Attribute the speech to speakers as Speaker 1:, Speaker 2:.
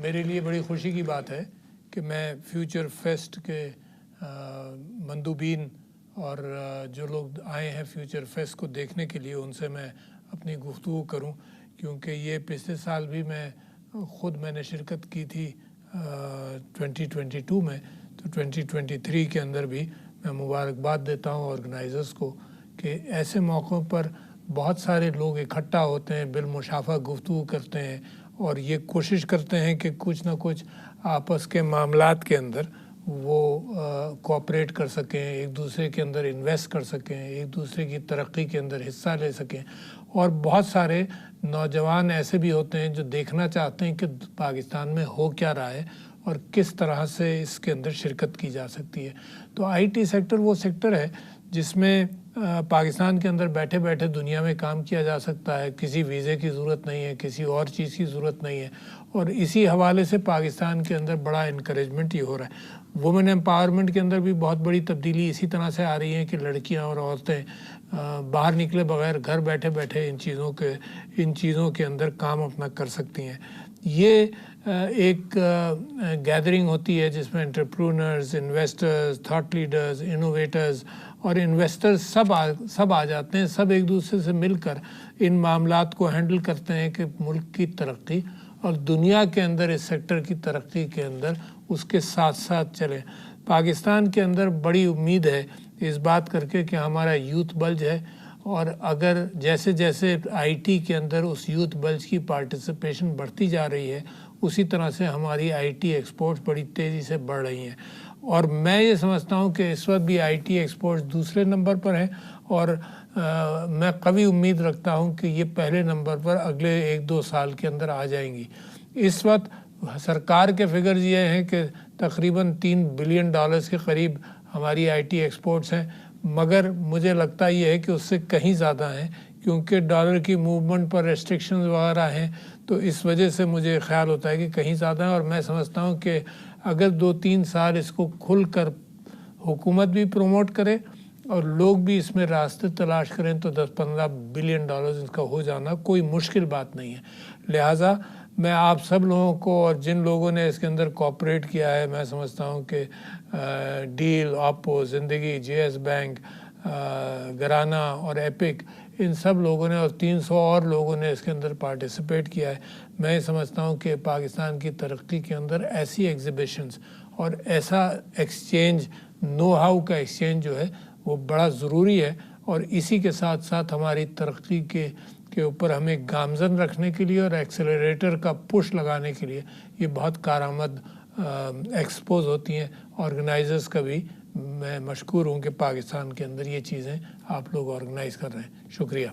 Speaker 1: میرے لیے بڑی خوشی کی بات ہے کہ میں فیوچر فیسٹ کے مندوبین اور جو لوگ آئے ہیں فیوچر فیسٹ کو دیکھنے کے لیے ان سے میں اپنی گفتگو کروں، کیونکہ یہ پچھلے سال بھی میں نے شرکت کی تھی 2022 میں، تو 2023 کے اندر بھی میں مبارکباد دیتا ہوں آرگنائزرز کو کہ ایسے موقعوں پر بہت سارے لوگ اکٹھا ہوتے ہیں، بالمشافہ گفتگو کرتے ہیں اور یہ کوشش کرتے ہیں کہ کچھ نہ کچھ آپس کے معاملات کے اندر وہ کوآپریٹ کر سکیں، ایک دوسرے کے اندر انویسٹ کر سکیں، ایک دوسرے کی ترقی کے اندر حصہ لے سکیں۔ اور بہت سارے نوجوان ایسے بھی ہوتے ہیں جو دیکھنا چاہتے ہیں کہ پاکستان میں ہو کیا رہا ہے اور کس طرح سے اس کے اندر شرکت کی جا سکتی ہے۔ تو آئی ٹی سیکٹر وہ سیکٹر ہے جس میں پاکستان کے اندر بیٹھے بیٹھے دنیا میں کام کیا جا سکتا ہے، کسی ویزے کی ضرورت نہیں ہے، کسی اور چیز کی ضرورت نہیں ہے، اور اسی حوالے سے پاکستان کے اندر بڑا انکریجمنٹ یہ ہو رہا ہے۔ وومن امپاورمنٹ کے اندر بھی بہت بڑی تبدیلی اسی طرح سے آ رہی ہے کہ لڑکیاں اور عورتیں باہر نکلے بغیر گھر بیٹھے بیٹھے ان چیزوں کے اندر کام اپنا کر سکتی ہیں۔ یہ ایک گیدرنگ ہوتی ہے جس میں انٹرپرونرز، انویسٹرز، تھاٹ لیڈرز، انوویٹرز اور انویسٹرز سب آ جاتے ہیں، سب ایک دوسرے سے مل کر ان معاملات کو ہینڈل کرتے ہیں کہ ملک کی ترقی اور دنیا کے اندر اس سیکٹر کی ترقی کے اندر اس کے ساتھ ساتھ چلیں۔ پاکستان کے اندر بڑی امید ہے اس بات کر کے کہ ہمارا یوتھ بلج ہے، اور اگر جیسے جیسے آئی ٹی کے اندر اس یوتھ بلج کی پارٹیسپیشن بڑھتی جا رہی ہے اسی طرح سے ہماری آئی ٹی ایکسپورٹس بڑی تیزی سے بڑھ رہی ہیں، اور میں یہ سمجھتا ہوں کہ اس وقت بھی آئی ٹی ایکسپورٹس دوسرے نمبر پر ہیں، اور میں قوی امید رکھتا ہوں کہ یہ پہلے نمبر پر اگلے 1-2 سال کے اندر آ جائیں گی۔ اس وقت سرکار کے فگرز یہ ہیں کہ تقریباً $3 بلین کے قریب ہماری آئی ٹی ایکسپورٹس ہیں، مگر مجھے لگتا یہ ہے کہ اس سے کہیں زیادہ ہیں، کیونکہ ڈالر کی موومنٹ پر ریسٹرکشنز وغیرہ ہیں، تو اس وجہ سے مجھے خیال ہوتا ہے کہ کہیں زیادہ ہیں، اور میں سمجھتا ہوں کہ اگر 2-3 سال اس کو کھل کر حکومت بھی پروموٹ کرے اور لوگ بھی اس میں راستے تلاش کریں تو $10-15 بلین اس کا ہو جانا کوئی مشکل بات نہیں ہے۔ لہٰذا میں آپ سب لوگوں کو اور جن لوگوں نے اس کے اندر کوآپریٹ کیا ہے، میں سمجھتا ہوں کہ ڈیل، آپو، زندگی، جے ایس بینک، گرانا اور ایپک، ان سب لوگوں نے اور 300 اور لوگوں نے اس کے اندر پارٹیسپیٹ کیا ہے۔ میں سمجھتا ہوں کہ پاکستان کی ترقی کے اندر ایسی ایگزیبیشنز اور ایسا ایکسچینج، نو ہاؤ کا ایکسچینج جو ہے وہ بڑا ضروری ہے، اور اسی کے ساتھ ساتھ ہماری ترقی کے اوپر ہمیں گامزن رکھنے کے لیے اور ایکسلریٹر کا پش لگانے کے لیے یہ بہت کارآمد ایکسپوز ہوتی ہیں۔ آرگنائزرز کا بھی میں مشکور ہوں کہ پاکستان کے اندر یہ چیزیں آپ لوگ آرگنائز کر رہے ہیں۔ شکریہ۔